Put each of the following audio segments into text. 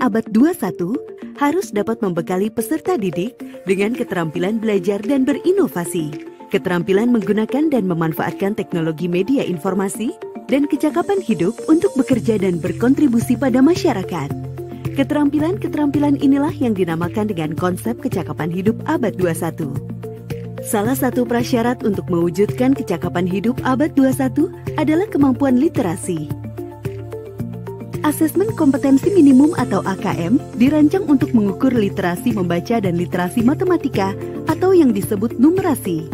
abad 21 harus dapat membekali peserta didik dengan keterampilan belajar dan berinovasi, keterampilan menggunakan dan memanfaatkan teknologi media informasi, dan kecakapan hidup untuk bekerja dan berkontribusi pada masyarakat. Keterampilan-keterampilan inilah yang dinamakan dengan konsep kecakapan hidup abad 21. Salah satu prasyarat untuk mewujudkan kecakapan hidup abad 21 adalah kemampuan literasi. Asesmen kompetensi minimum atau AKM dirancang untuk mengukur literasi membaca dan literasi matematika atau yang disebut numerasi.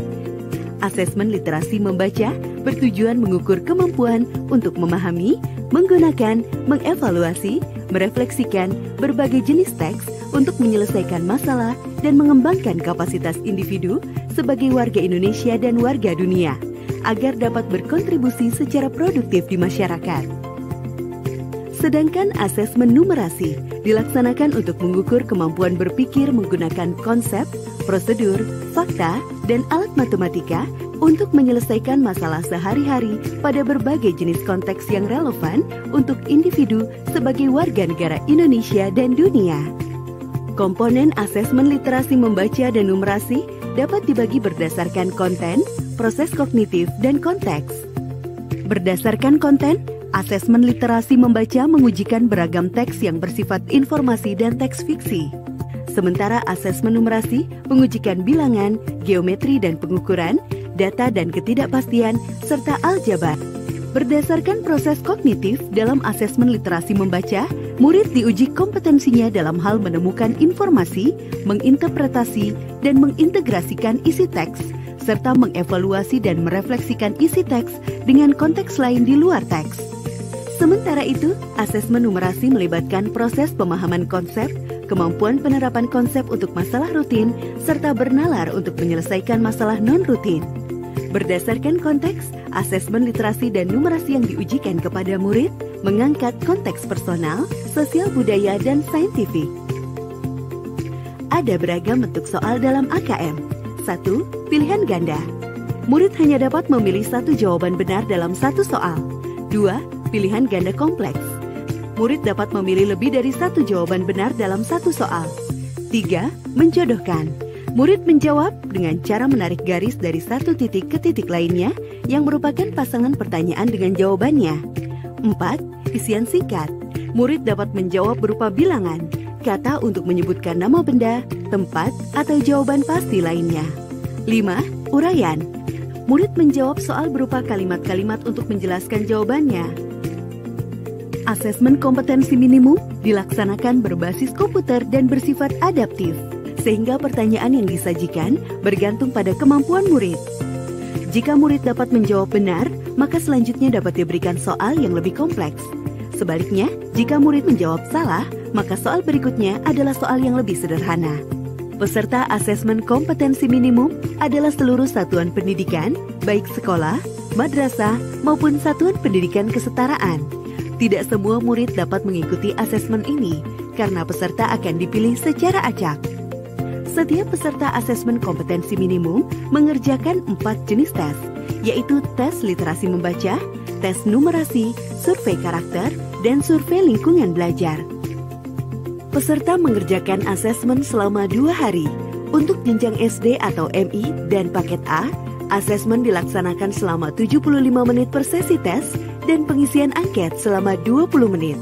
Asesmen literasi membaca bertujuan mengukur kemampuan untuk memahami, menggunakan, mengevaluasi, merefleksikan berbagai jenis teks untuk menyelesaikan masalah dan mengembangkan kapasitas individu sebagai warga Indonesia dan warga dunia agar dapat berkontribusi secara produktif di masyarakat. Sedangkan asesmen numerasi dilaksanakan untuk mengukur kemampuan berpikir menggunakan konsep, prosedur, fakta, dan alat matematika untuk menyelesaikan masalah sehari-hari pada berbagai jenis konteks yang relevan untuk individu sebagai warga negara Indonesia dan dunia. Komponen asesmen literasi membaca dan numerasi dapat dibagi berdasarkan konten, proses kognitif, dan konteks. Berdasarkan konten, asesmen literasi membaca mengujikan beragam teks yang bersifat informasi dan teks fiksi. Sementara asesmen numerasi mengujikan bilangan, geometri dan pengukuran, data dan ketidakpastian, serta aljabar. Berdasarkan proses kognitif dalam asesmen literasi membaca, murid diuji kompetensinya dalam hal menemukan informasi, menginterpretasi, dan mengintegrasikan isi teks, serta mengevaluasi dan merefleksikan isi teks dengan konteks lain di luar teks. Sementara itu, asesmen numerasi melibatkan proses pemahaman konsep, kemampuan penerapan konsep untuk masalah rutin, serta bernalar untuk menyelesaikan masalah non-rutin. Berdasarkan konteks, asesmen literasi dan numerasi yang diujikan kepada murid mengangkat konteks personal, sosial budaya, dan saintifik. Ada beragam bentuk soal dalam AKM. 1. Pilihan ganda. Murid hanya dapat memilih satu jawaban benar dalam satu soal. 2. Pilihan ganda kompleks. Murid dapat memilih lebih dari satu jawaban benar dalam satu soal. 3. Menjodohkan. Murid menjawab dengan cara menarik garis dari satu titik ke titik lainnya yang merupakan pasangan pertanyaan dengan jawabannya. 4. Isian singkat. Murid dapat menjawab berupa bilangan, kata untuk menyebutkan nama benda, tempat, atau jawaban pasti lainnya. 5. Uraian. Murid menjawab soal berupa kalimat-kalimat untuk menjelaskan jawabannya. Asesmen kompetensi minimum dilaksanakan berbasis komputer dan bersifat adaptif, sehingga pertanyaan yang disajikan bergantung pada kemampuan murid. Jika murid dapat menjawab benar, maka selanjutnya dapat diberikan soal yang lebih kompleks. Sebaliknya, jika murid menjawab salah, maka soal berikutnya adalah soal yang lebih sederhana. Peserta asesmen kompetensi minimum adalah seluruh satuan pendidikan, baik sekolah, madrasah, maupun satuan pendidikan kesetaraan. Tidak semua murid dapat mengikuti asesmen ini, karena peserta akan dipilih secara acak. Setiap peserta asesmen kompetensi minimum mengerjakan 4 jenis tes, yaitu tes literasi membaca, tes numerasi, survei karakter, dan survei lingkungan belajar. Peserta mengerjakan asesmen selama 2 hari. Untuk jenjang SD atau MI dan paket A, asesmen dilaksanakan selama 75 menit per sesi tes dan pengisian angket selama 20 menit.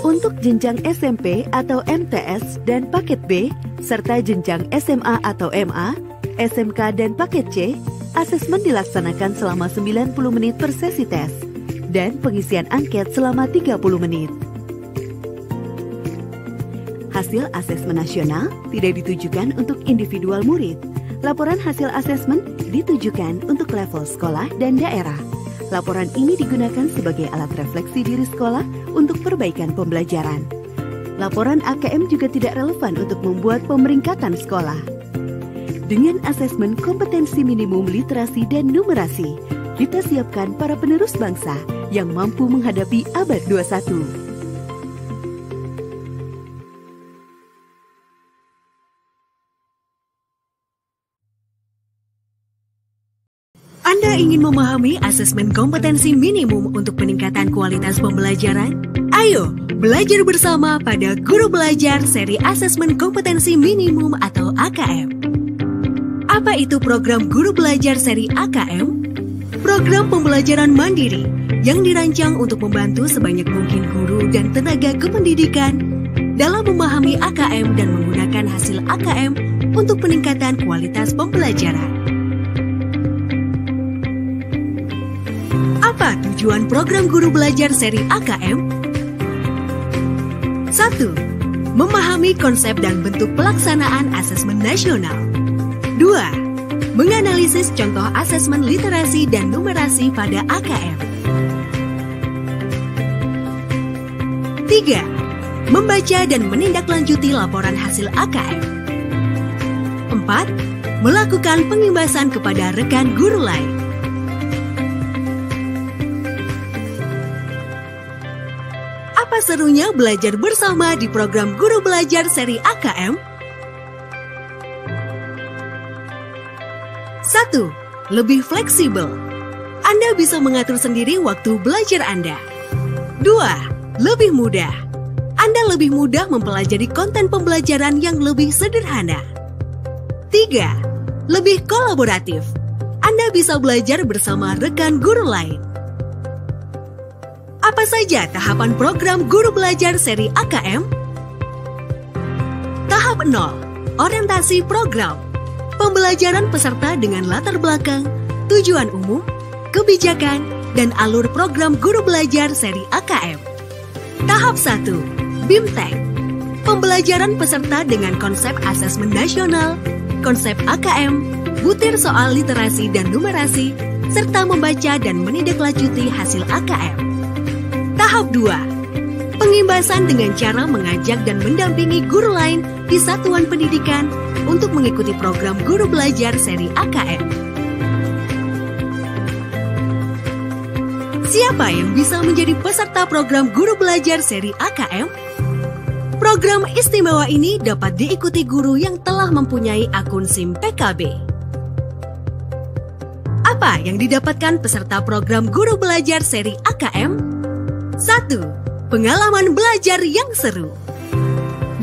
Untuk jenjang SMP atau MTS dan paket B, serta jenjang SMA atau MA, SMK dan paket C, asesmen dilaksanakan selama 90 menit per sesi tes dan pengisian angket selama 30 menit. Hasil asesmen nasional tidak ditujukan untuk individual murid. Laporan hasil asesmen ditujukan untuk level sekolah dan daerah. Laporan ini digunakan sebagai alat refleksi diri sekolah untuk perbaikan pembelajaran. Laporan AKM juga tidak relevan untuk membuat pemeringkatan sekolah. Dengan asesmen kompetensi minimum literasi dan numerasi, kita siapkan para penerus bangsa yang mampu menghadapi abad 21. Anda ingin memahami asesmen kompetensi minimum untuk peningkatan kualitas pembelajaran? Ayo, belajar bersama pada Guru Belajar seri Asesmen Kompetensi Minimum atau AKM. Apa itu program Guru Belajar seri AKM? Program pembelajaran mandiri yang dirancang untuk membantu sebanyak mungkin guru dan tenaga kependidikan dalam memahami AKM dan menggunakan hasil AKM untuk peningkatan kualitas pembelajaran. Apa tujuan program Guru Belajar seri AKM? 1. Memahami konsep dan bentuk pelaksanaan asesmen nasional. 2. Menganalisis contoh asesmen literasi dan numerasi pada AKM. 3. Membaca dan menindaklanjuti laporan hasil AKM. 4. Melakukan pengimbasan kepada rekan guru lain. Apa serunya belajar bersama di program Guru Belajar seri AKM? 1. Lebih fleksibel. Anda bisa mengatur sendiri waktu belajar Anda. 2. Lebih mudah. Anda lebih mudah mempelajari konten pembelajaran yang lebih sederhana. 3. Lebih kolaboratif. Anda bisa belajar bersama rekan guru lain. Apa saja tahapan program Guru Belajar seri AKM? Tahap 0. Orientasi program. Pembelajaran peserta dengan latar belakang, tujuan umum, kebijakan, dan alur program Guru Belajar seri AKM. Tahap 1. BIMTEK. Pembelajaran peserta dengan konsep asesmen nasional, konsep AKM, butir soal literasi dan numerasi, serta membaca dan menindaklanjuti hasil AKM. Tahap 2. Pengimbasan dengan cara mengajak dan mendampingi guru lain di satuan pendidikan untuk mengikuti program Guru Belajar seri AKM. Siapa yang bisa menjadi peserta program Guru Belajar seri AKM? Program istimewa ini dapat diikuti guru yang telah mempunyai akun SIM PKB. Apa yang didapatkan peserta program Guru Belajar seri AKM? 1. Pengalaman belajar yang seru.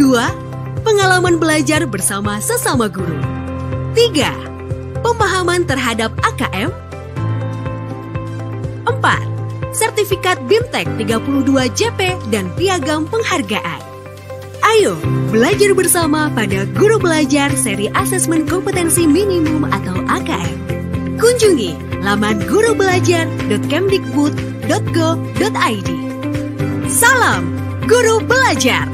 2. Pengalaman belajar bersama sesama guru. 3. Pemahaman terhadap AKM. 4. Sertifikat BIMTEK 32 JP dan piagam penghargaan. Ayo, belajar bersama pada Guru Belajar seri Asesmen Kompetensi Minimum atau AKM. Kunjungi laman gurubelajar.kemdikbud.go.id. Salam Guru Belajar!